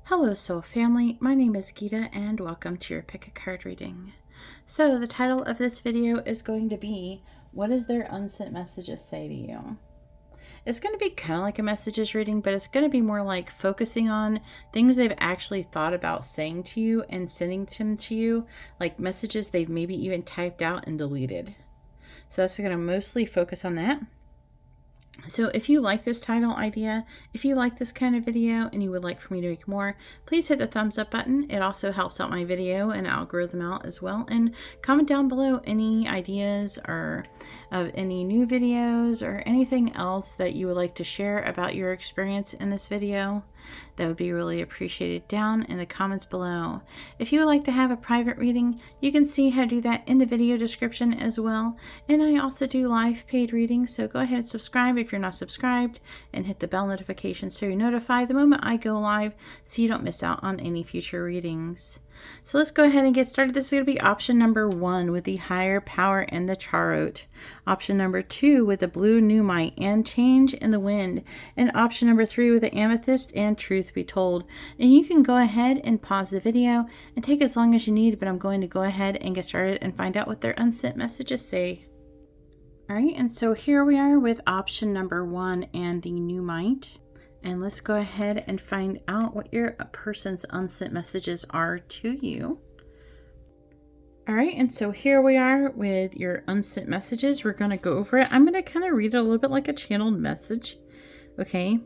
Hello Soul Family, my name is Geeta and welcome to your Pick a Card reading. So the title of this video is going to be, what does their unsent messages say to you? It's going to be kind of like a messages reading, but it's going to be more like focusing on things they've actually thought about saying to you and sending them to you, like messages they've maybe even typed out and deleted. So that's going to mostly focus on that. So if you like this title idea, if you like this kind of video and you would like for me to make more, please hit the thumbs up button. It also helps out my video and I'll grow them out as well. And comment down below any ideas or of any new videos or anything else that you would like to share about your experience in this video. That would be really appreciated down in the comments below. If you would like to have a private reading, you can see how to do that in the video description as well. And I also do live paid readings, so go ahead and subscribe if you're not subscribed and hit the bell notification so you're notified the moment I go live so you don't miss out on any future readings. So let's go ahead and get started. This is going to be option number 1 with the higher power and the Charot. Option number 2 with the blue Numite and change in the wind. And option number 3 with the amethyst and truth be told. And you can go ahead and pause the video and take as long as you need, but I'm going to go ahead and get started and find out what their unsent messages say. All right, and so here we are with option number 1 and the Numite. And let's go ahead and find out what your person's unsent messages are to you. All right, and so here we are with your unsent messages. We're going to go over it. I'm going to kind of read it a little bit like a channeled message. Okay.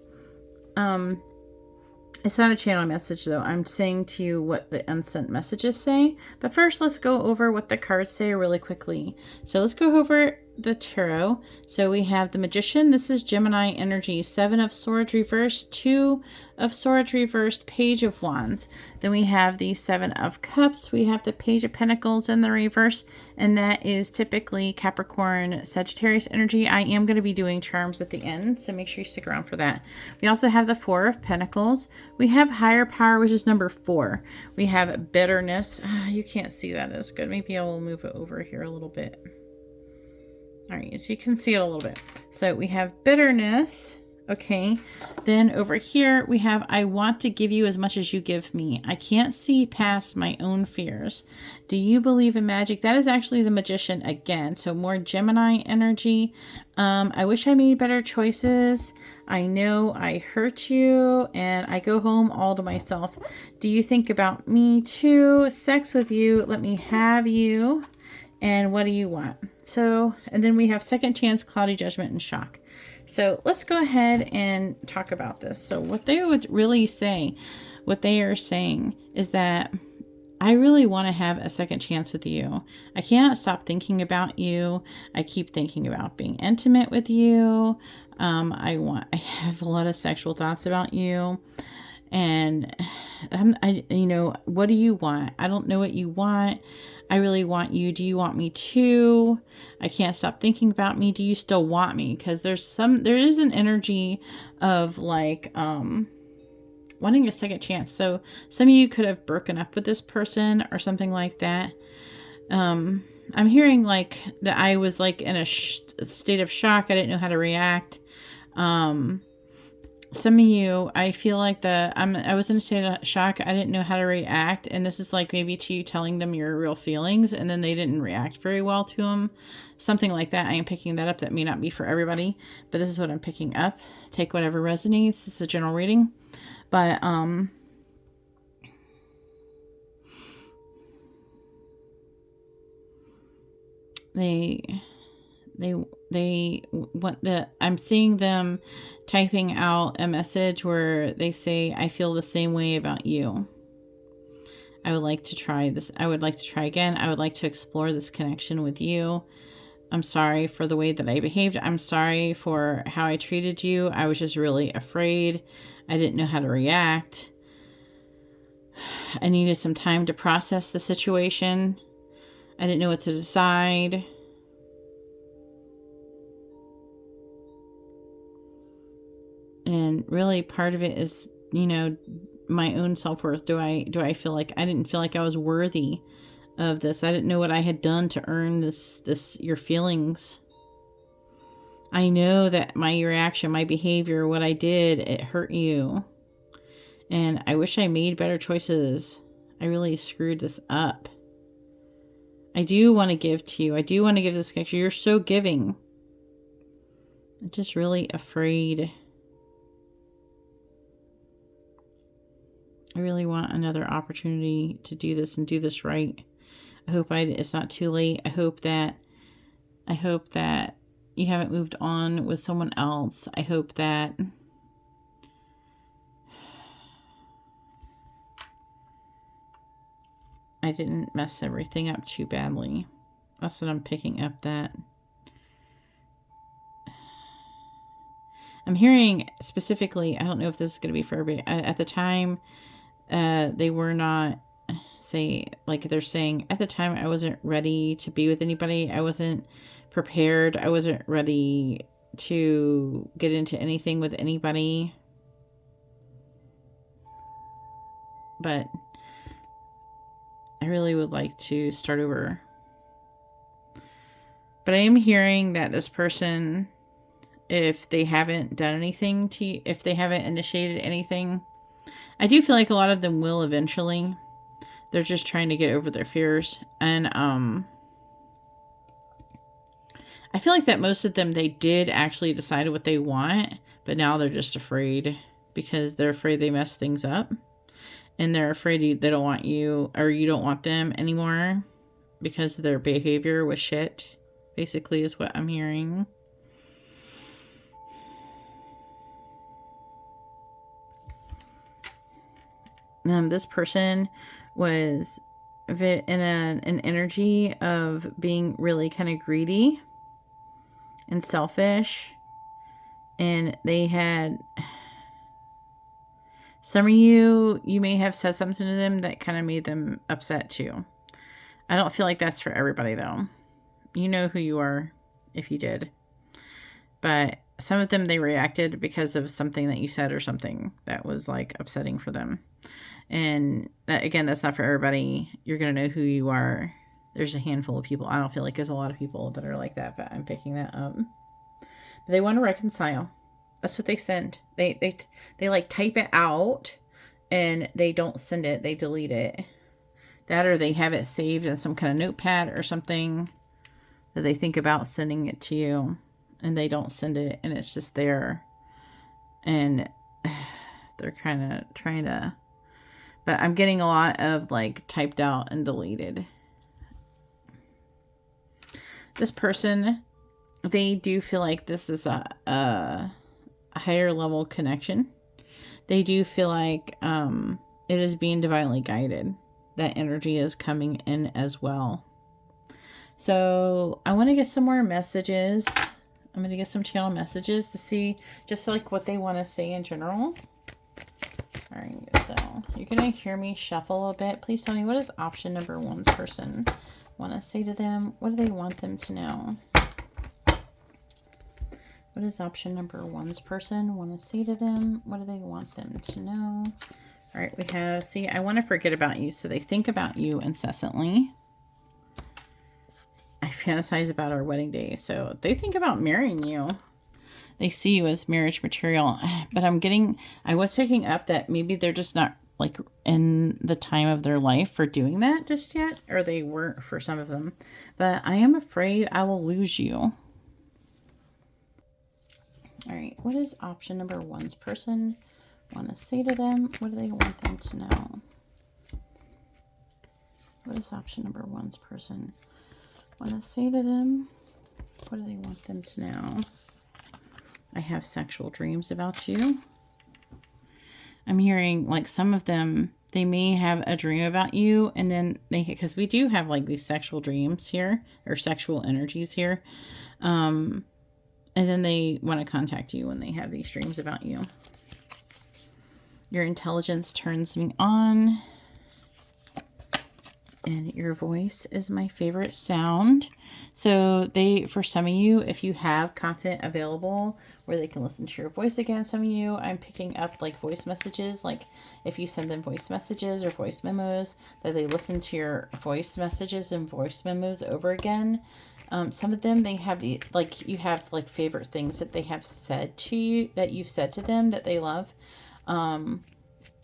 It's not a channel message though. I'm saying to you what the unsent messages say. But first, let's go over what the cards say really quickly. So let's go over the tarot. So we have the Magician. This is Gemini energy. 7 of Swords reversed, 2 of Swords reversed, Page of Wands. Then we have the 7 of Cups. We have the Page of Pentacles in the reverse, and that is typically Capricorn, Sagittarius energy. I am going to be doing charms at the end, so make sure you stick around for that. We also have the 4 of Pentacles. We have higher power, which is number 4. We have bitterness. You can't see that as good. Maybe I will move it over here a little bit. All right, so you can see it a little bit. So we have bitterness. Okay, then over here we have, I want to give you as much as you give me. I can't see past my own fears. Do you believe in magic? That is actually the Magician again. So more Gemini energy. I wish I made better choices. I know I hurt you and I go home all to myself. Do you think about me too? Sex with you. Let me have you. And what do you want? So, and then we have second chance, cloudy judgment, and shock. So let's go ahead and talk about this. So what they would really say, what they are saying is that I really want to have a second chance with you. I can't stop thinking about you. I keep thinking about being intimate with you. I have a lot of sexual thoughts about you. And what do you want? I don't know what you want. I really want you. Do you want me too? I can't stop thinking about me. Do you still want me? Because there is an energy of like, wanting a second chance. So some of you could have broken up with this person or something like that. I'm hearing like that I was like in a state of shock. I didn't know how to react. Some of you, I feel like I was in a state of shock. I didn't know how to react. And this is like maybe to you telling them your real feelings and then they didn't react very well to them. Something like that. I am picking that up. That may not be for everybody, but this is what I'm picking up. Take whatever resonates. It's a general reading. But, I'm seeing them typing out a message where they say, I feel the same way about you. I would like to try this. I would like to try again. I would like to explore this connection with you. I'm sorry for the way that I behaved. I'm sorry for how I treated you. I was just really afraid. I didn't know how to react. I needed some time to process the situation. I didn't know what to decide. And really part of it is, my own self-worth. Do I feel like I didn't feel like I was worthy of this? I didn't know what I had done to earn your feelings. I know that my reaction, my behavior, what I did, it hurt you. And I wish I made better choices. I really screwed this up. I do want to give to you. I do want to give this connection. You're so giving. I'm just really afraid. I really want another opportunity to do this and do this right. I hope it's not too late. I hope that you haven't moved on with someone else. I hope that I didn't mess everything up too badly. That's what I'm picking up, that I'm hearing specifically. I don't know if this is going to be for everybody. At the time, they were not, they're saying at the time I wasn't ready to be with anybody. I wasn't prepared. I wasn't ready to get into anything with anybody. But I really would like to start over. But I am hearing that this person, if they haven't done anything to you, if they haven't initiated anything, I do feel like a lot of them will eventually. They're just trying to get over their fears. And I feel like that most of them, they did actually decide what they want, but now they're just afraid because they're afraid they mess things up. And they're afraid they don't want you, or you don't want them anymore because their behavior was shit, basically, is what I'm hearing. This person was in an energy of being really kind of greedy and selfish. And they had... Some of you may have said something to them that kind of made them upset too. I don't feel like that's for everybody though. You know who you are if you did. But some of them, they reacted because of something that you said or something that was like upsetting for them. And again, that's not for everybody. You're going to know who you are. There's a handful of people. I don't feel like there's a lot of people that are like that, but I'm picking that up. But they want to reconcile. That's what they send. They like type it out and they don't send it. They delete it. That, or they have it saved in some kind of notepad or something that they think about sending it to you, and they don't send it, and it's just there. And they're kind of trying to, but I'm getting a lot of like typed out and deleted. This person, they do feel like this is a higher level connection. They do feel like it is being divinely guided. That energy is coming in as well. So I want to get some more messages. I'm going to get some channel messages to see just like what they want to say in general. All right, so you're going to hear me shuffle a bit. Please tell me, what does option number one's person want to say to them? What do they want them to know? What does option number one's person want to say to them? What do they want them to know? All right, we have, see, I want to forget about you. So they think about you incessantly. I fantasize about our wedding day. So they think about marrying you. They see you as marriage material. But I was picking up that maybe they're just not like in the time of their life for doing that just yet. Or they weren't for some of them. But I am afraid I will lose you. All right, what does option number one's person want to say to them? What do they want them to know? What does option number one's person want to say to them? What do they want them to know? I have sexual dreams about you. I'm hearing like some of them, they may have a dream about you, and then because we do have like these sexual dreams here, or sexual energies here. And then they want to contact you when they have these dreams about you. Your intelligence turns me on. And your voice is my favorite sound. So for some of you, if you have content available where they can listen to your voice again, some of you, I'm picking up like voice messages. Like if you send them voice messages or voice memos, that they listen to your voice messages and voice memos over again. Some of them, they have like, you have like favorite things that they have said to you, that you've said to them that they love. And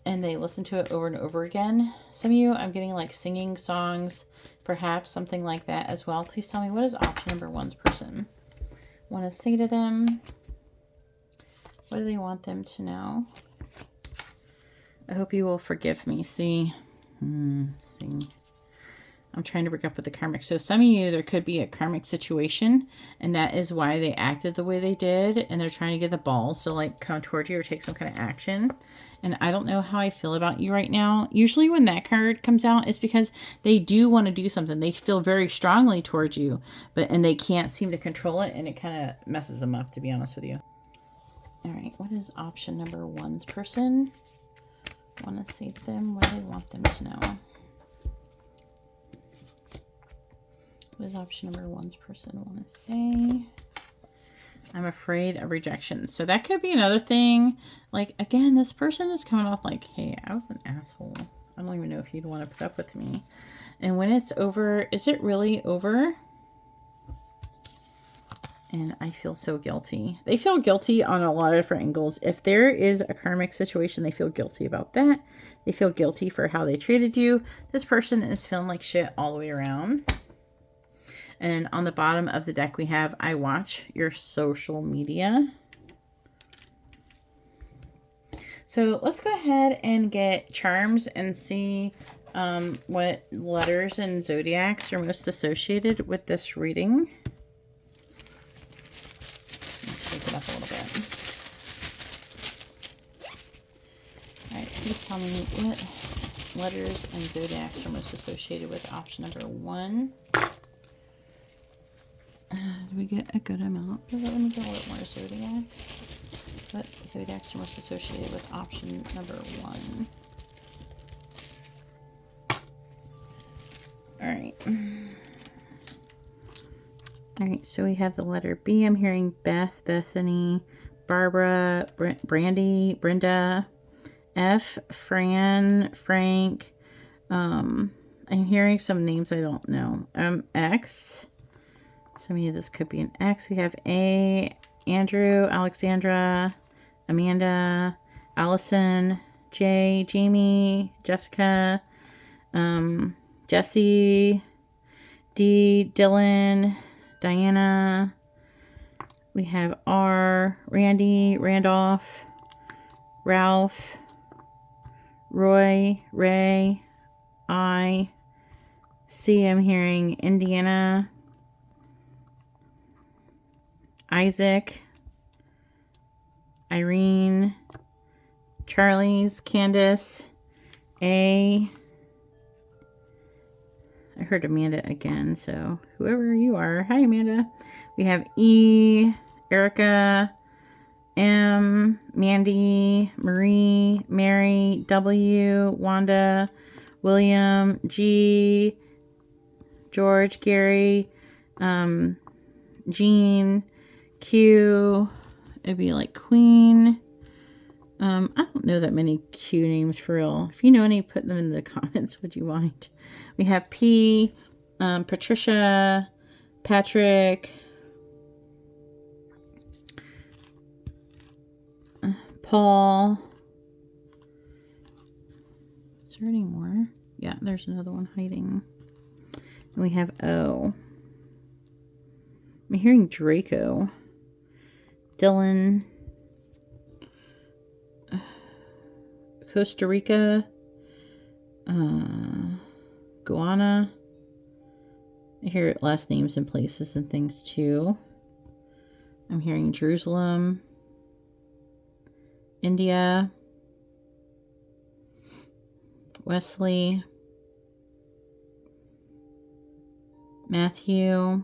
and they listen to it over and over again. Some of you, I'm getting like singing songs, perhaps something like that as well. Please tell me, what is option number one's person want to say to them? What do they want them to know? I hope you will forgive me. See. I'm trying to break up with the karmic. So some of you, there could be a karmic situation, and that is why they acted the way they did, and they're trying to get the balls to like come toward you or take some kind of action. And I don't know how I feel about you right now. Usually when that card comes out, it's because they do want to do something. They feel very strongly towards you, and they can't seem to control it, and it kind of messes them up, to be honest with you. All right, what is option number one's person want to say to them? What do they want them to know? What does option number one's person want to say? I'm afraid of rejection. So that could be another thing. Like, again, this person is coming off like, hey, I was an asshole. I don't even know if you'd want to put up with me. And when it's over, is it really over? And I feel so guilty. They feel guilty on a lot of different angles. If there is a karmic situation, they feel guilty about that. They feel guilty for how they treated you. This person is feeling like shit all the way around. And on the bottom of the deck, we have, I watch your social media. So let's go ahead and get charms and see what letters and zodiacs are most associated with this reading. Let's shake it up a little bit. All right, please tell me what letters and zodiacs are most associated with option number one. Did we get a good amount? Let me get a little more zodiacs. What zodiacs are most associated with option number one? All right. All right, so we have the letter B. I'm hearing Beth, Bethany, Barbara, Brandy, Brenda. F, Fran, Frank. I'm hearing some names I don't know. X. Some of you, this could be an X. We have A, Andrew, Alexandra, Amanda, Allison, Jay, Jamie, Jessica, Jesse, D, Dylan, Diana. We have R, Randy, Randolph, Ralph, Roy, Ray, I, C, I'm hearing Indiana, Isaac, Irene, Charlie's, Candace, A. I heard Amanda again, so whoever you are. Hi, Amanda. We have E, Erica, M, Mandy, Marie, Mary, W, Wanda, William, G, George, Gary, Jean, Q, it'd be like Queen. I don't know that many Q names for real. If you know any, put them in the comments, would you mind? We have P, Patricia, Patrick, Paul. Is there any more? Yeah, there's another one hiding. And we have O. I'm hearing Draco, Dylan, Costa Rica, Guyana. I hear last names and places and things too. I'm hearing Jerusalem, India, Wesley, Matthew,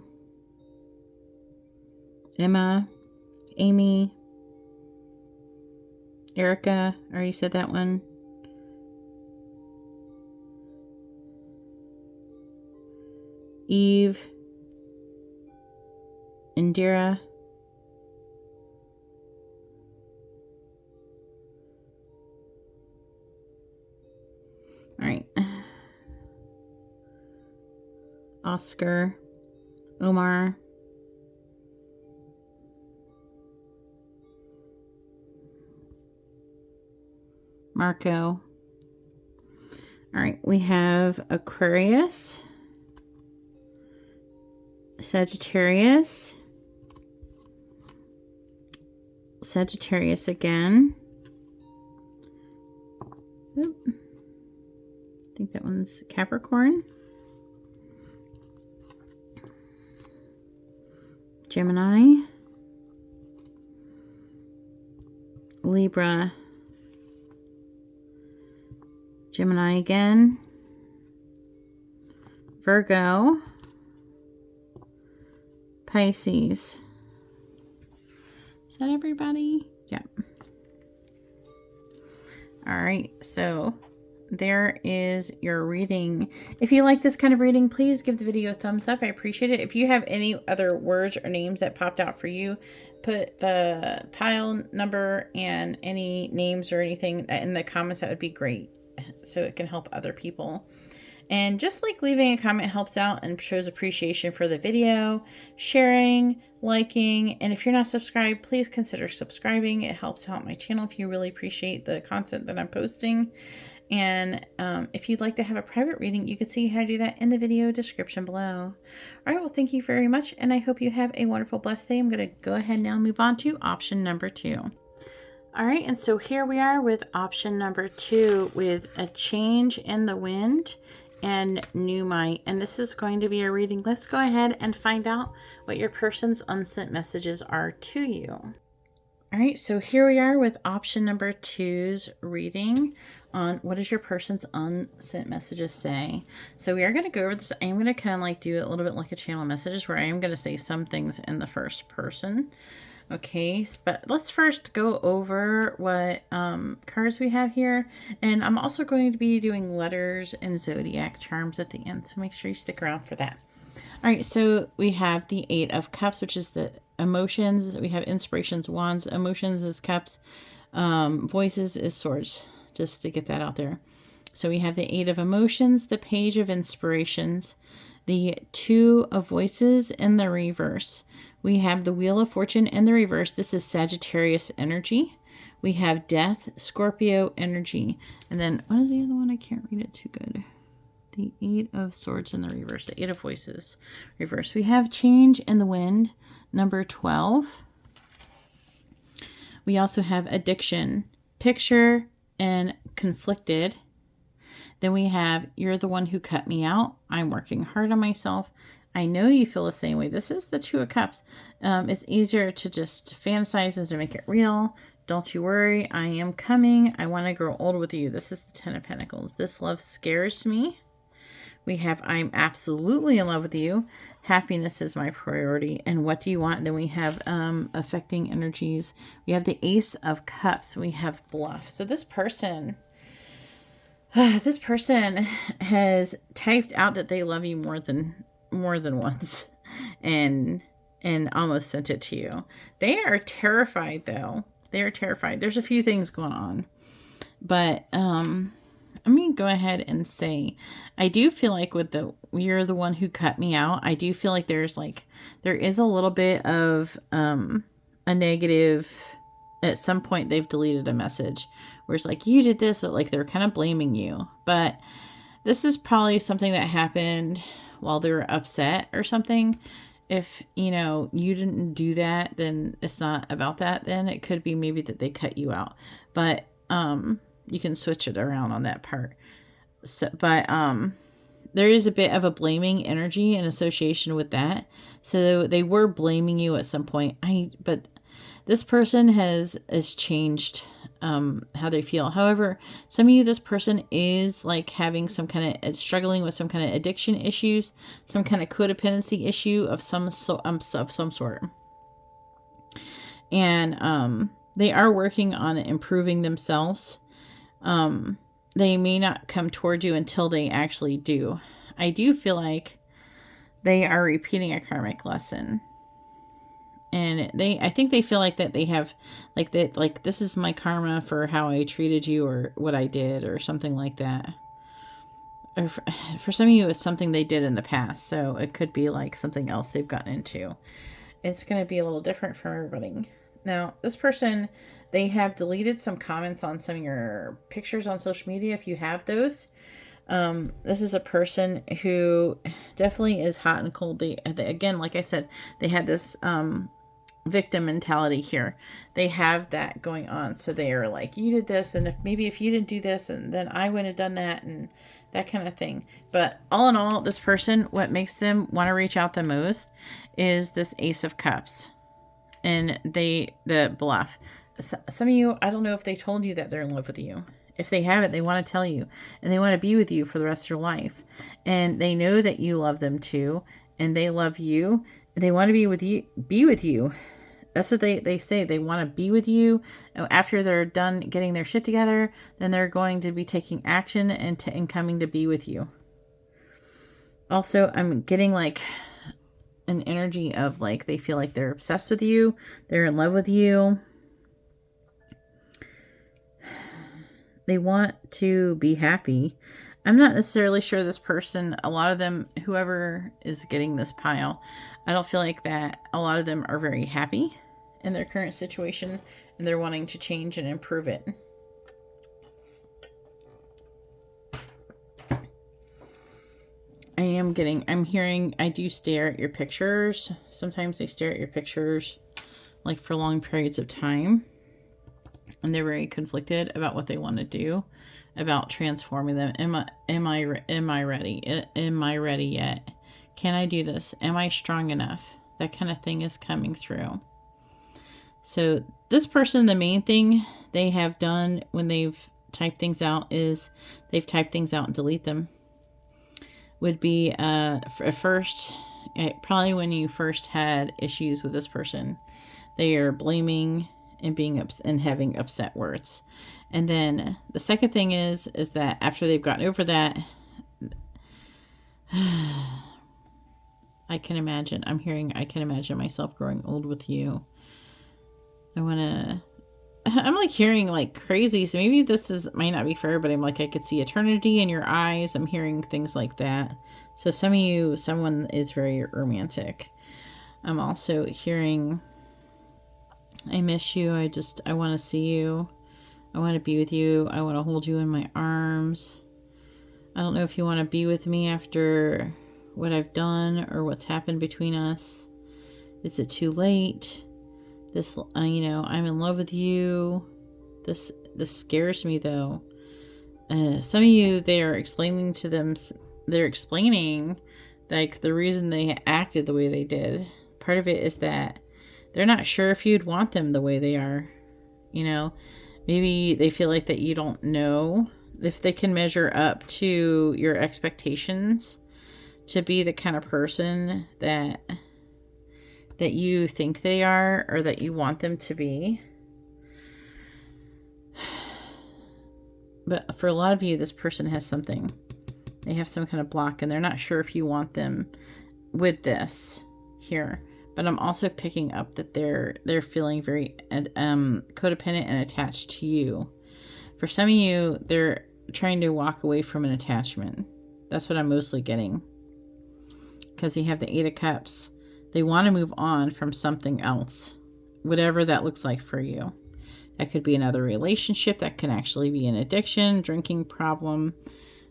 Emma, Amy, Erica, I already said that one. Eve, Indira, all right. Oscar, Omar, Marco, All right, we have Aquarius, Sagittarius, Sagittarius again. Oop. I think that one's Capricorn. Gemini. Libra. Gemini again. Virgo. Pisces. Is that everybody? Yep. All right, so there is your reading. If you like this kind of reading, please give the video a thumbs up. I appreciate it. If you have any other words or names that popped out for you, put the pile number and any names or anything in the comments. That would be great, so it can help other people. And just like leaving a comment helps out and shows appreciation for the video, sharing, liking, and if you're not subscribed, please consider subscribing. It helps out my channel if you really appreciate the content that I'm posting. And if you'd like to have a private reading, you can see how to do that in the video description below. All right, well, thank you very much, and I hope you have a wonderful, blessed day. I'm going to go ahead now and move on to option number 2. All right, and so here we are with option number 2 with a change in the wind and new might. And this is going to be a reading. Let's go ahead and find out what your person's unsent messages are to you. All right, so here we are with option number 2's reading on what does your person's unsent messages say. So we are going to go over this. I am going to kind of like do it a little bit like a channel messages where I am going to say some things in the first person. Okay, but let's first go over what cards we have here. And I'm also going to be doing letters and zodiac charms at the end, so make sure you stick around for that. All right, so we have the 8 of Cups, which is the emotions. We have inspirations, wands. Emotions is cups. Voices is swords, just to get that out there. So we have the 8 of emotions, the page of inspirations, the 2 of voices in the reverse. We have the Wheel of Fortune in the reverse. This is Sagittarius energy. We have Death, Scorpio energy. And then, what is the other one? I can't read it too good. The 8 of Swords in the reverse. The 8 of Voices reverse. We have Change in the Wind, number 12. We also have Addiction, Picture, and Conflicted. Then we have You're the One Who Cut Me Out. I'm working hard on myself. I know you feel the same way. This is the 2 of Cups. It's easier to just fantasize than to make it real. Don't you worry. I am coming. I want to grow old with you. This is the 10 of Pentacles. This love scares me. We have I'm absolutely in love with you. Happiness is my priority. And what do you want? And then we have affecting energies. We have the Ace of Cups. We have bluff. So this person has typed out that they love you more than once and almost sent it to you. They are terrified though. They are terrified. There's a few things going on, but let me go ahead and say, I do feel like with the You're the One Who Cut Me Out, I do feel like there is a little bit of a negative. At some point they've deleted a message where it's like, you did this, but like they're kind of blaming you. But this is probably something that happened while they were upset or something. If, you didn't do that, then it's not about that. Then it could be maybe that they cut you out. But you can switch it around on that part. So, but there is a bit of a blaming energy in association with that. So they were blaming you at some point. But this person has changed how they feel. However, some of you, this person is like having some kind of struggling with some kind of addiction issues, some kind of codependency issue of some sort. And they are working on improving themselves. They may not come toward you until they actually do. I do feel like they are repeating a karmic lesson. And I think they feel like that they have, like that, like this is my karma for how I treated you or what I did or something like that. Or for some of you, it's something they did in the past. So it could be like something else they've gotten into. It's going to be a little different for everybody. Now, this person, they have deleted some comments on some of your pictures on social media, if you have those. This is a person who definitely is hot and cold. They again, like I said, they had this victim mentality here. They have that going on. So they are like, you did this, and if you didn't do this, and then I wouldn't have done that, and that kind of thing. But all in all, this person, what makes them want to reach out the most is this Ace of Cups. And the bluff. Some of you, I don't know if they told you that they're in love with you. If they haven't, they want to tell you, and they want to be with you for the rest of your life. And they know that you love them too, and they love you. They want to be with you. That's what they say. They want to be with you. After they're done getting their shit together, then they're going to be taking action and coming to be with you. Also, I'm getting like an energy of like they feel like they're obsessed with you. They're in love with you. They want to be happy. I'm not necessarily sure this person, a lot of them, whoever is getting this pile, I don't feel like that a lot of them are very happy in their current situation, and they're wanting to change and improve it. I'm hearing, I do stare at your pictures. Sometimes they stare at your pictures like for long periods of time. And they're very conflicted about what they want to do, about transforming them. Am I ready? Am I ready yet? Can I do this? Am I strong enough? That kind of thing is coming through. So this person, the main thing they have done when they've typed things out is they've typed things out and delete them. Would be first, probably when you first had issues with this person, they are blaming and being and having upset words. And then the second thing is that after they've gotten over that, I can imagine myself growing old with you. I'm like hearing like crazy. So maybe might not be fair, but I'm like, I could see eternity in your eyes. I'm hearing things like that. So some of you, someone is very romantic. I'm also hearing, I miss you. I want to see you. I want to be with you. I want to hold you in my arms. I don't know if you want to be with me after what I've done or what's happened between us. Is it too late? This, I'm in love with you. This scares me though. Some of you, they're explaining like the reason they acted the way they did. Part of it is that they're not sure if you'd want them the way they are. Maybe they feel like that you don't know if they can measure up to your expectations to be the kind of person that you think they are or that you want them to be. But for a lot of you, this person has something. They have some kind of block, and they're not sure if you want them with this here. But I'm also picking up that they're feeling very codependent and attached to you. For some of you, they're trying to walk away from an attachment. That's what I'm mostly getting. Because you have the 8 of Cups. They want to move on from something else, whatever that looks like for you. That could be another relationship. That can actually be an addiction, drinking problem.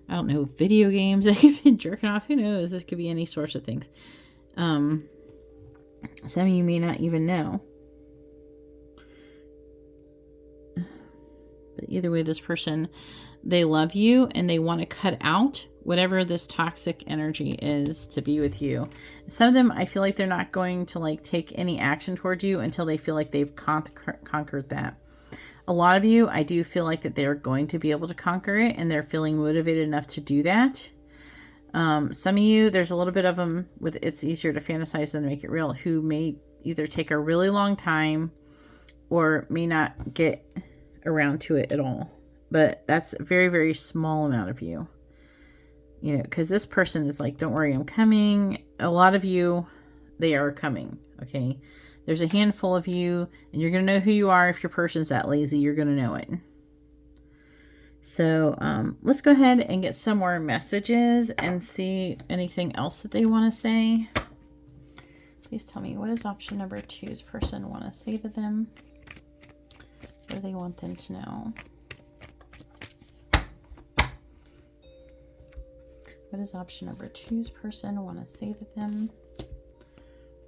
I don't know, video games. They could be jerking off. Who knows? This could be any sorts of things. Some of you may not even know. But either way, this person, they love you and they want to cut out whatever this toxic energy is to be with you. Some of them, I feel like they're not going to like take any action towards you until they feel like they've conquered that. A lot of you, I do feel like that they're going to be able to conquer it and they're feeling motivated enough to do that. Some of you, there's a little bit of them with it's easier to fantasize than to make it real, who may either take a really long time or may not get around to it at all. But that's a very, very small amount of you. Because this person is like, don't worry, I'm coming. A lot of you, they are coming, okay? There's a handful of you, and you're going to know who you are. If your person's that lazy, you're going to know it. So let's go ahead and get some more messages and see anything else that they want to say. Please tell me, what does option number 2's person want to say to them? What do they want them to know? What does option number 2's person want to say to them?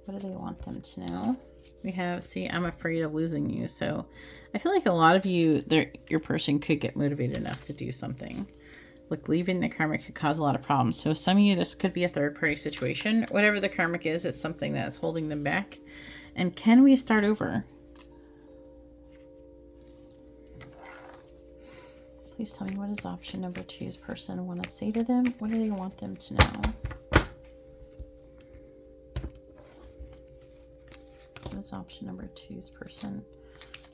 What do they want them to know? We have, see, I'm afraid of losing you. So I feel like a lot of you, your person could get motivated enough to do something. Look, leaving the karmic could cause a lot of problems. So some of you, this could be a third-party situation. Whatever the karmic is, it's something that's holding them back. And can we start over? Please tell me, what does option number 2's person want to say to them? What do they want them to know? What does option number 2's person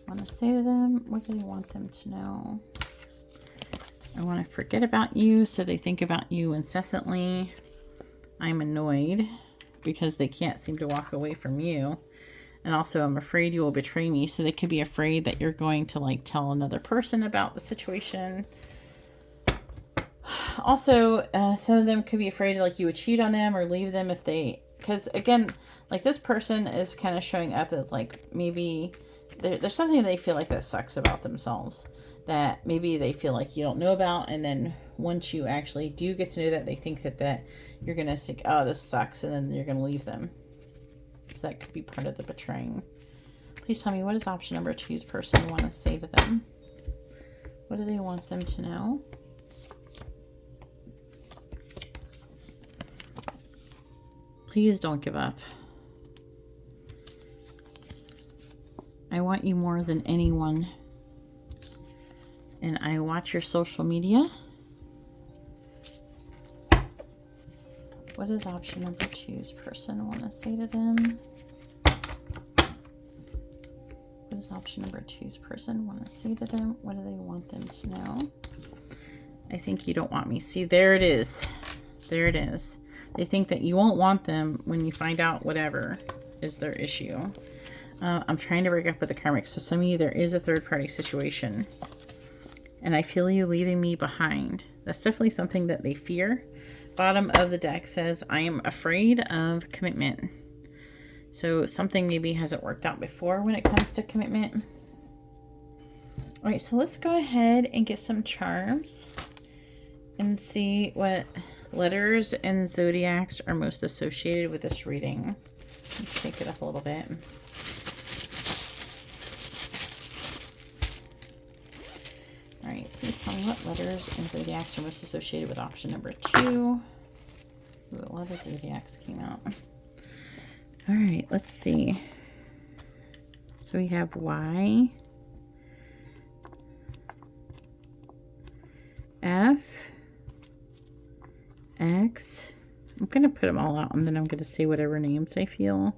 want to say to them? What do they want them to know? I want to forget about you, so they think about you incessantly. I'm annoyed because they can't seem to walk away from you. And also, I'm afraid you will betray me, so they could be afraid that you're going to, like, tell another person about the situation. Also, some of them could be afraid, like, you would cheat on them or leave them if they... Because, again, like, this person is kind of showing up as, like, maybe... There's something they feel like that sucks about themselves. That maybe they feel like you don't know about, and then once you actually do get to know that, they think that you're going to think, oh, this sucks, and then you're going to leave them. So that could be part of the betraying. Please tell me, what does option number 2's person want to say to them? What do they want them to know? Please don't give up. I want you more than anyone. And I watch your social media. What does option number 2's person want to say to them? What does option number 2's person want to say to them? What do they want them to know? I think you don't want me. See, there it is. There it is. They think that you won't want them when you find out whatever is their issue. I'm trying to break up with the karmic. So some of you, there is a third-party situation. And I feel you leaving me behind. That's definitely something that they fear. Bottom of the deck says, I am afraid of commitment. So something maybe hasn't worked out before when it comes to commitment. All right, so let's go ahead and get some charms and see what letters and zodiacs are most associated with this reading. Let's shake it up a little bit. All right, please tell me what letters and zodiacs are most associated with option number 2. Ooh, a lot of zodiacs came out. All right, let's see. So we have Y, F, X. I'm going to put them all out and then I'm going to say whatever names I feel.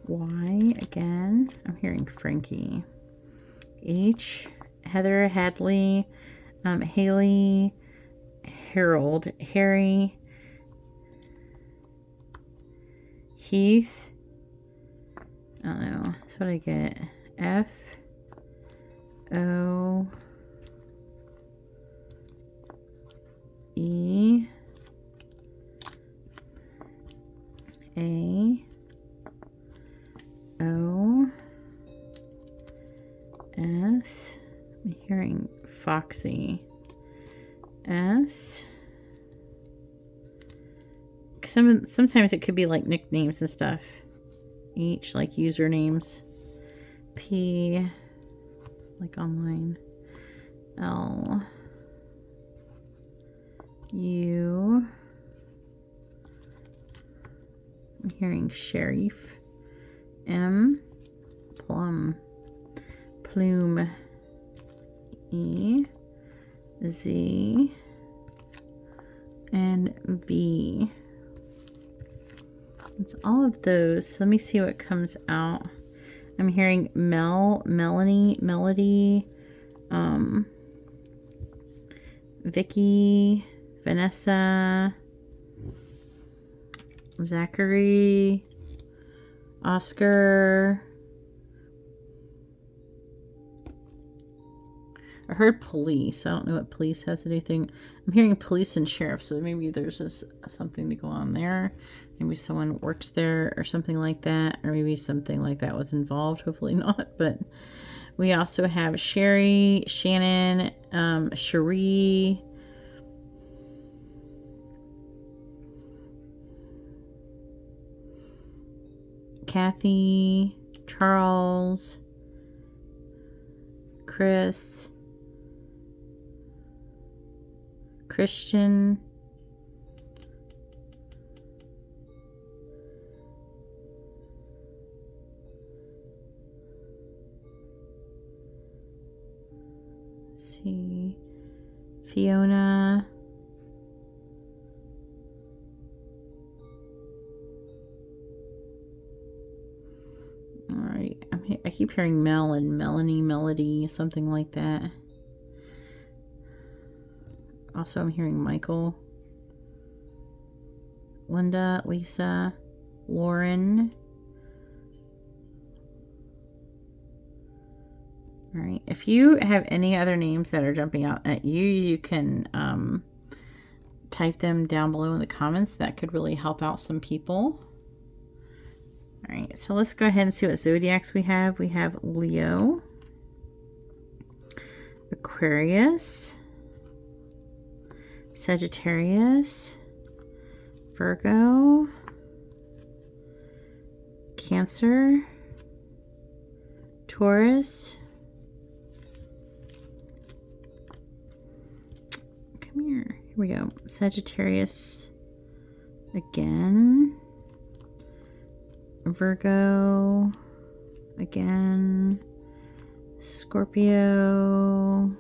Y again. I'm hearing Frankie. H, Heather, Hadley, Haley, Harold, Harry, Heath. I don't know. That's what I get. F, O, E, A, O, S. I'm hearing Foxy. S. Sometimes it could be like nicknames and stuff. H, like usernames. P, like online. L, U. I'm hearing Sheriff. M, Plum. Plume. E, Z, and V. It's all of those. Let me see what comes out. I'm hearing Melanie, Melody, Vicky, Vanessa, Zachary, Oscar. I heard police. I don't know what police has anything. I'm hearing police and sheriff, so maybe there's something to go on there. Maybe someone works there or something like that, or maybe something like that was involved. Hopefully not, but we also have Sherry, Shannon, Cherie, Kathy, Charles, Chris, Christian, let's see, Fiona, all right, I keep hearing Mel and Melanie, Melody, something like that. Also, I'm hearing Michael, Linda, Lisa, Lauren. All right. If you have any other names that are jumping out at you, you can type them down below in the comments. That could really help out some people. All right. So let's go ahead and see what zodiacs we have. We have Leo, Aquarius, Sagittarius, Virgo, Cancer, Taurus. Come here. Here we go. Sagittarius again. Virgo again. Scorpio.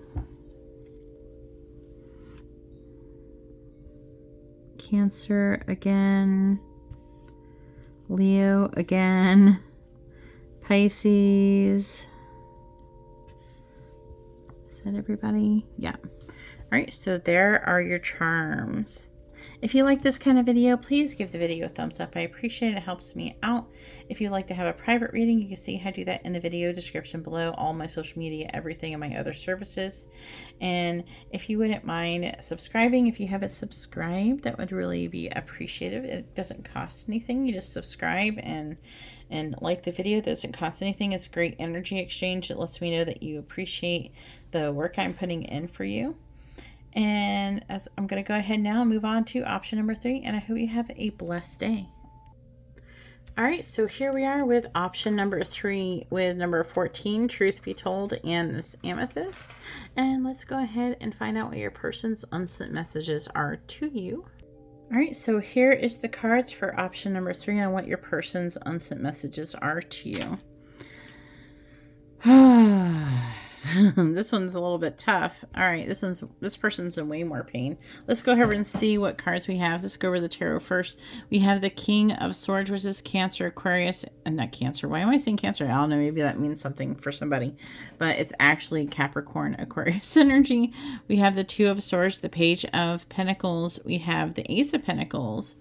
Cancer again, Leo again, Pisces. Is that everybody? Yeah. All right, so there are your charms. If you like this kind of video, please give the video a thumbs up. I appreciate it. It helps me out. If you'd like to have a private reading, you can see how to do that in the video description below. All my social media, everything, and my other services. And if you wouldn't mind subscribing, if you haven't subscribed, that would really be appreciative. It doesn't cost anything. You just subscribe and like the video. It doesn't cost anything. It's great energy exchange. It lets me know that you appreciate the work I'm putting in for you. And as I'm going to go ahead now and move on to option number 3, and I hope you have a blessed day. All right, so here we are with option number 3 with number 14, Truth Be Told, and this amethyst. And let's go ahead and find out what your person's unsent messages are to you. All right, so here is the cards for option number 3 on what your person's unsent messages are to you. This one's a little bit tough. All right, this person's in way more pain. Let's go ahead and see what cards we have. Let's go over the tarot first. We have the King of Swords, which is Cancer, Aquarius, and not Cancer. Why am I saying Cancer? I don't know. Maybe that means something for somebody, but it's actually Capricorn, Aquarius energy. We have the Two of Swords, the Page of Pentacles. We have the Ace of Pentacles.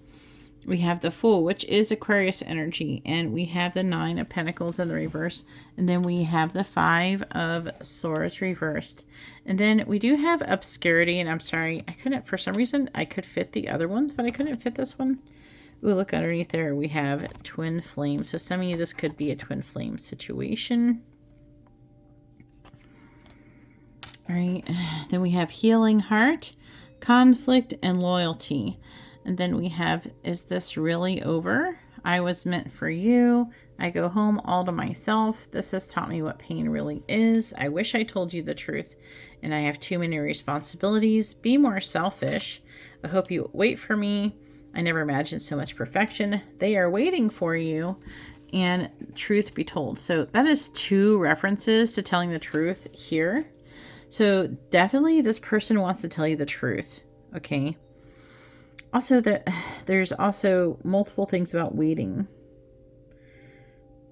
We have the Fool, which is Aquarius energy, and we have the Nine of Pentacles in the reverse, and then we have the Five of Swords reversed. And then we do have Obscurity, and I'm sorry, I couldn't, for some reason, I could fit the other ones, but I couldn't fit this one. Ooh, look underneath there, we have Twin Flame. So some of you, this could be a Twin Flame situation. All right, then we have Healing Heart, Conflict, and Loyalty. And then we have, is this really over? I was meant for you. I go home all to myself. This has taught me what pain really is. I wish I told you the truth. And I have too many responsibilities. Be more selfish. I hope you wait for me. I never imagined so much perfection. They are waiting for you. And Truth Be Told. So that is 2 references to telling the truth here. So definitely this person wants to tell you the truth. Okay. Also, there's also multiple things about waiting.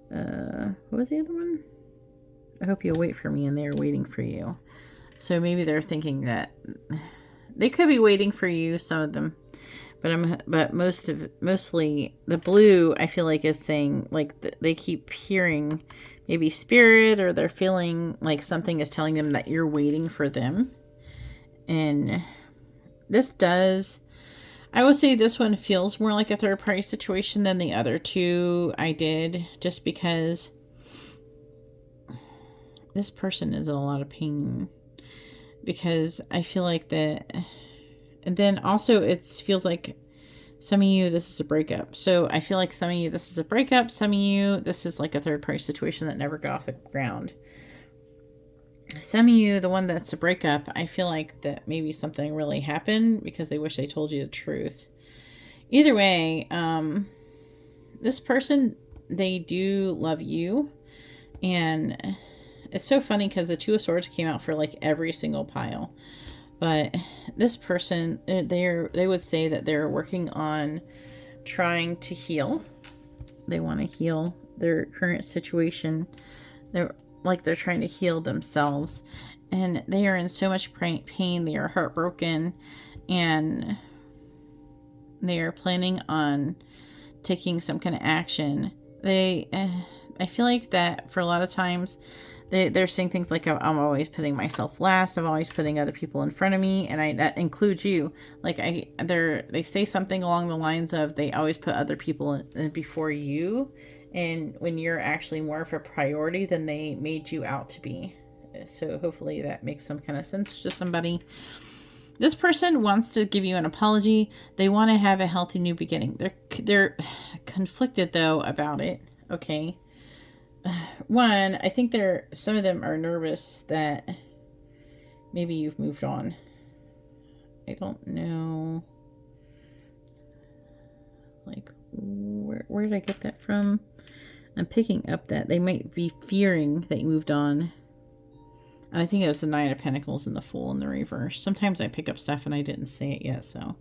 What was the other one? I hope you'll wait for me, and they're waiting for you. So maybe they're thinking that they could be waiting for you, some of them. But mostly the blue, I feel like, is saying, like, they keep hearing maybe spirit, or they're feeling like something is telling them that you're waiting for them. And this does... I will say this one feels more like a third-party situation than the other 2 I did, just because this person is in a lot of pain. Because I feel like that... And then also it feels like Some of you, this is a breakup. So I feel like some of you, this is a breakup. Some of you, this is like a third party situation that never got off the ground. Some of you, the one that's a breakup, I feel like that maybe something really happened because they wish they told you the truth. Either way, this person, they do love you. And it's so funny because the Two of Swords came out for like every single pile. But this person, they would say that they're working on trying to heal. They want to heal their current situation. They're trying to heal themselves. And they are in so much pain. They are heartbroken. And they are planning on taking some kind of action. I feel like that for a lot of times, they're saying things like, I'm always putting myself last. I'm always putting other people in front of me. And that includes you. Like they say something along the lines of, they always put other people before you. And when you're actually more of a priority than they made you out to be. So hopefully that makes some kind of sense to somebody. This person wants to give you an apology. They want to have a healthy new beginning. They're conflicted though about it. Okay. One, I think some of them are nervous that maybe you've moved on. I don't know. Like, where did I get that from? I'm picking up that they might be fearing that you moved on. I think it was the Nine of Pentacles and the Fool in the reverse. Sometimes I pick up stuff and I didn't say it yet, so.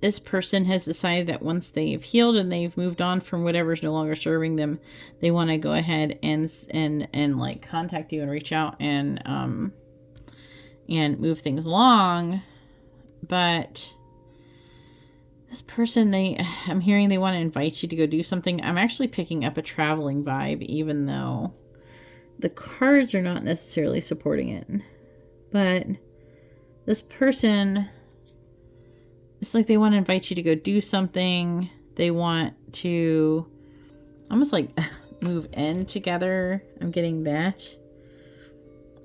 This person has decided that once they've healed and they've moved on from whatever's no longer serving them, they want to go ahead and like contact you and reach out and move things along. But this person, I'm hearing they want to invite you to go do something. I'm actually picking up a traveling vibe, even though the cards are not necessarily supporting it. But this person, it's like they want to invite you to go do something. They want to almost like move in together. I'm getting that.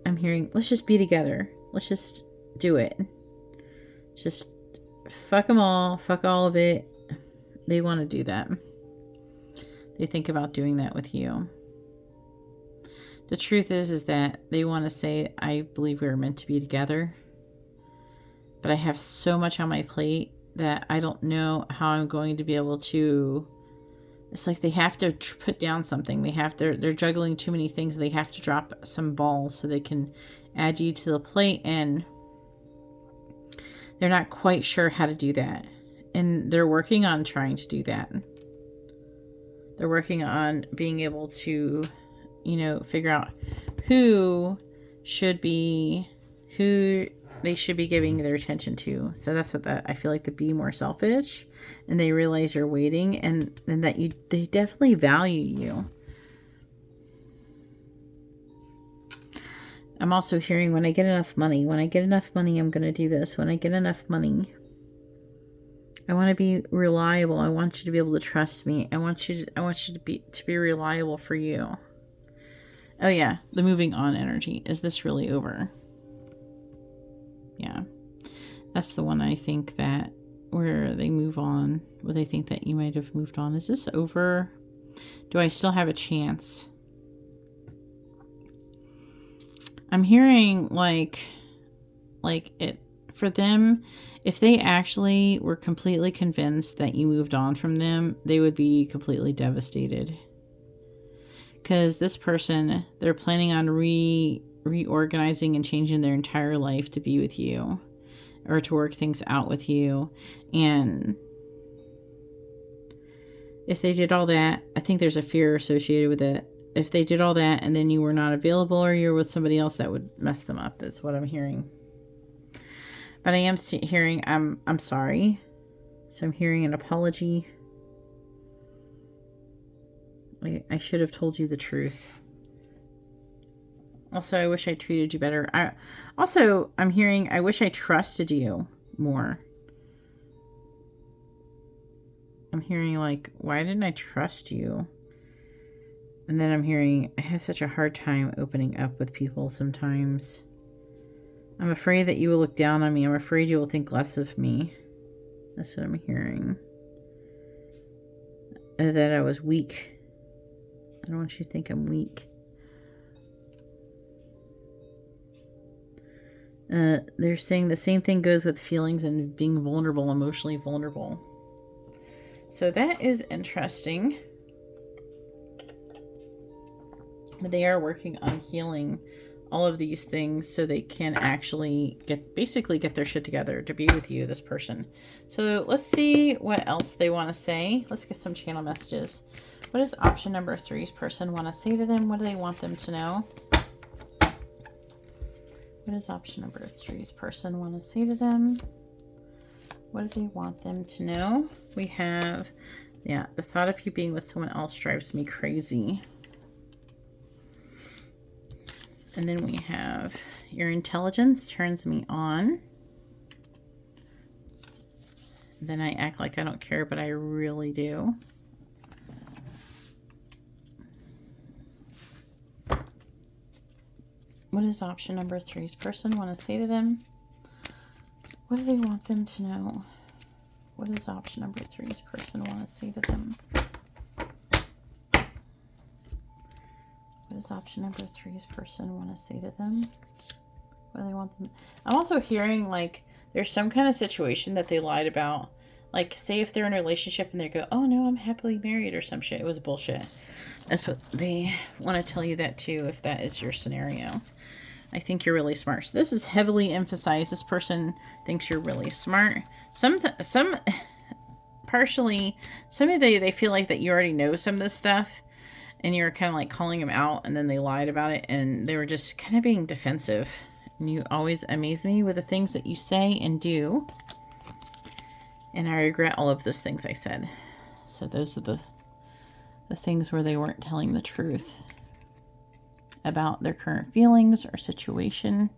I'm hearing, let's just be together. Let's just do it. Just fuck them all. Fuck all of it. They want to do that. They think about doing that with you. The truth is that they want to say, I believe we were meant to be together. But I have so much on my plate that I don't know how I'm going to be able to. It's like they have to put down something. They're juggling too many things. They have to drop some balls so they can add you to the plate, and they're not quite sure how to do that. And they're working on trying to do that. They're working on being able to, figure out who they should be giving their attention to. So that's what I feel like, to be more selfish, and they realize you're waiting and that they definitely value you. I'm also hearing, when I get enough money, I'm going to do this. When I get enough money, I want to be reliable. I want you to be able to trust me. I want you to be reliable for you. Oh yeah, the moving on energy. Is this really over? Yeah, that's the one I think that where they move on, where they think that you might have moved on. Is this over? Do I still have a chance? I'm hearing like it for them, if they actually were completely convinced that you moved on from them, they would be completely devastated. Because this person, they're planning on reorganizing and changing their entire life to be with you, or to work things out with you. And if they did all that, I think there's a fear associated with it. If they did all that and then you were not available, or you're with somebody else, that would mess them up, is what I'm hearing. But I am hearing, I'm sorry. So I'm hearing an apology. I should have told you the truth. Also, I wish I treated you better. I'm hearing, I wish I trusted you more. I'm hearing like, why didn't I trust you? And then I'm hearing, I have such a hard time opening up with people sometimes. I'm afraid that you will look down on me. I'm afraid you will think less of me. That's what I'm hearing. That I was weak. I don't want you to think I'm weak. They're saying the same thing goes with feelings and being vulnerable, emotionally vulnerable. So that is interesting. But they are working on healing all of these things so they can actually basically get their shit together to be with you, this person. So let's see what else they want to say. Let's get some channel messages. What does option number 3's person want to say to them? What do they want them to know? What does option number 3's person want to say to them? What do they want them to know? We have, yeah, the thought of you being with someone else drives me crazy. And then we have, your intelligence turns me on. Then I act like I don't care, but I really do. What does option number 3's person want to say to them? What do they want them to know? What does option number 3's person want to say to them? What does option number 3's person want to say to them? What do they want them? I'm also hearing like there's some kind of situation that they lied about. Like, say if they're in a relationship and they go, oh no, I'm happily married or some shit. It was bullshit. That's what they want to tell you that too, if that is your scenario. I think you're really smart. So this is heavily emphasized. This person thinks you're really smart. Partially, some of they feel like that you already know some of this stuff and you're kind of like calling them out and then they lied about it and they were just kind of being defensive. And you always amaze me with the things that you say and do. And I regret all of those things I said. So those are the things where they weren't telling the truth about their current feelings or situation.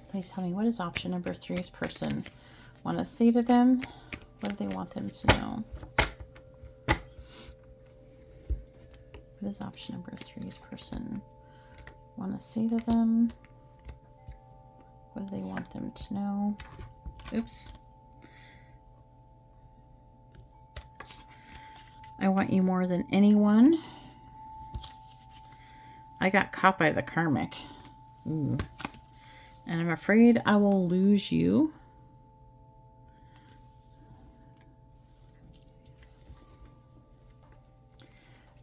Please tell me, what does option number 3's person want to say to them? What do they want them to know? What does option number 3's person want to say to them? What do they want them to know? Oops. I want you more than anyone. I got caught by the karmic. Ooh. And I'm afraid I will lose you.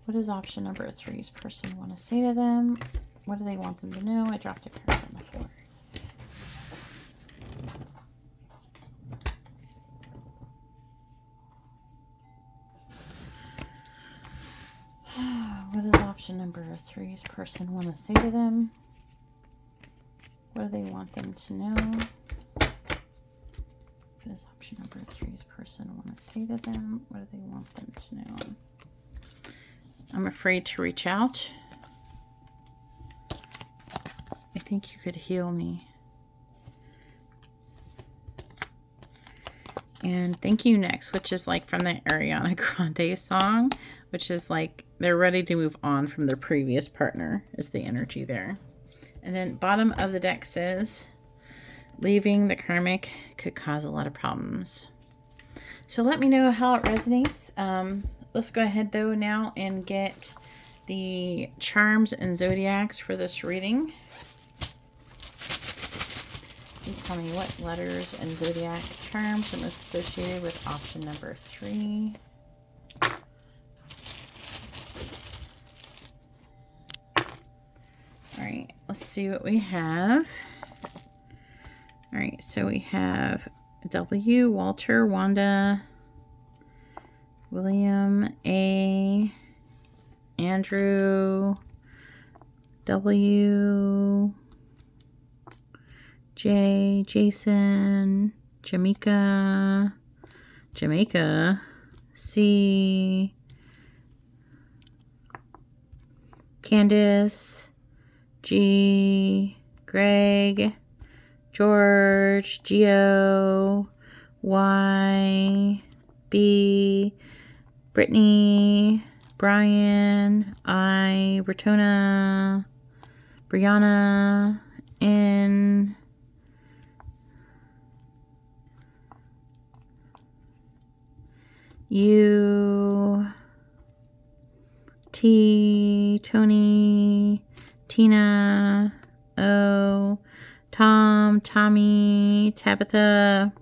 What does option number 3's person want to say to them? What do they want them to know? I dropped a card on the floor. What does option number 3's person want to say to them? What do they want them to know? What does option number 3's person want to say to them? What do they want them to know? I'm afraid to reach out. I think you could heal me. And Thank You Next, which is like from the Ariana Grande song, which is like they're ready to move on from their previous partner, is the energy there. And then bottom of the deck says, leaving the karmic could cause a lot of problems. So let me know how it resonates. Let's go ahead though now and get the charms and zodiacs for this reading. Please tell me what letters and zodiac charms are most associated with option number 3. All right, let's see what we have. All right, so we have W, Walter, Wanda, William, A, Andrew, W, J, Jason, Jamaica, C, Candace, G, Greg, George, Geo, Y, B, Brittany, Brian, I, Bertona, Brianna, N, U, T, Tony, Tina, O, Tom, Tommy, Tabitha,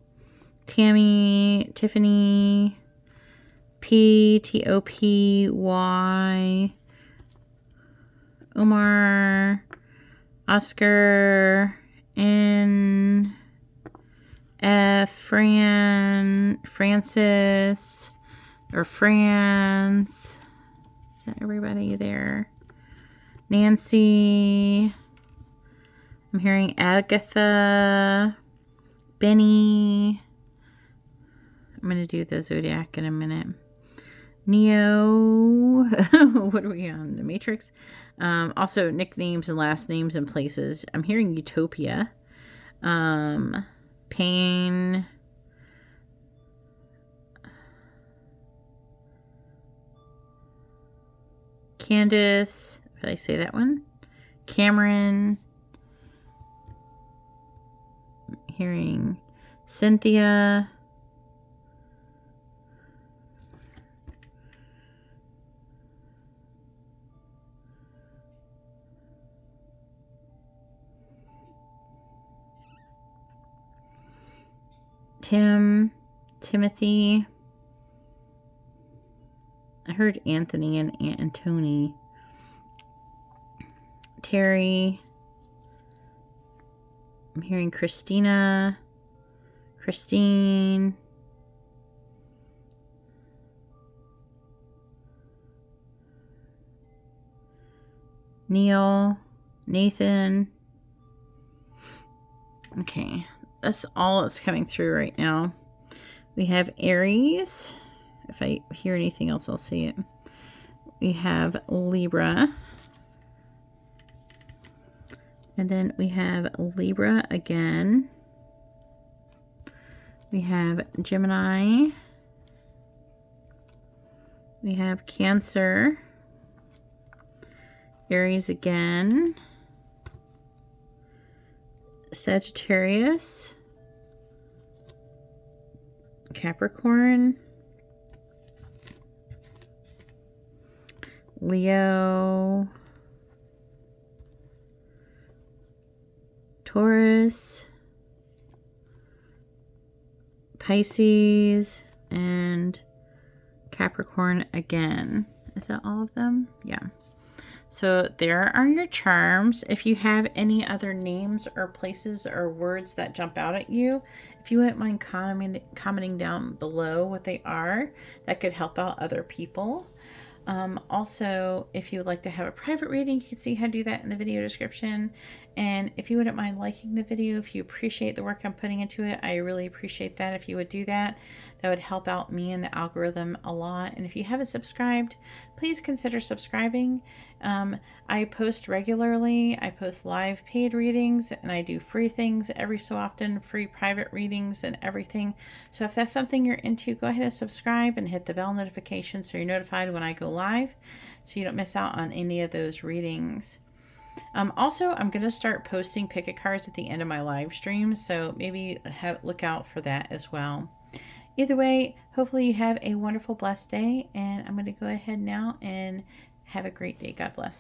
Tammy, Tiffany, P, T-O-P, Y, Omar, Oscar, N, F, Fran, Francis, or France. Is that everybody there? Nancy. I'm hearing Agatha, Benny. I'm going to do the Zodiac in a minute. Neo. What are we on? The Matrix. Also nicknames and last names and places. I'm hearing Utopia. Pain. Candace. Did I say that one? Cameron. Hearing Cynthia. Tim, Timothy. I heard Anthony and Tony. Terry. I'm hearing Christina, Christine. Neil, Nathan. Okay, that's all that's coming through right now. We have Aries. If I hear anything else, I'll see it. We have Libra. And then we have Libra again. We have Gemini. We have Cancer. Aries again. Sagittarius. Capricorn. Leo. Taurus, Pisces, and Capricorn again. Is that all of them? Yeah. So there are your charms. If you have any other names or places or words that jump out at you, if you wouldn't mind commenting down below what they are, that could help out other people. Also, if you would like to have a private reading, you can see how to do that in the video description. And if you wouldn't mind liking the video, if you appreciate the work I'm putting into it, I really appreciate that. If you would do that, that would help out me and the algorithm a lot. And if you haven't subscribed, please consider subscribing. I post regularly. I post live paid readings, and I do free things every so often, free private readings and everything. So if that's something you're into, go ahead and subscribe and hit the bell notification so you're notified when I go live, so you don't miss out on any of those readings. Also, I'm going to start posting pick-a cards at the end of my live streams, so maybe look out for that as well. Either way, hopefully you have a wonderful, blessed day, and I'm going to go ahead now and have a great day. God bless.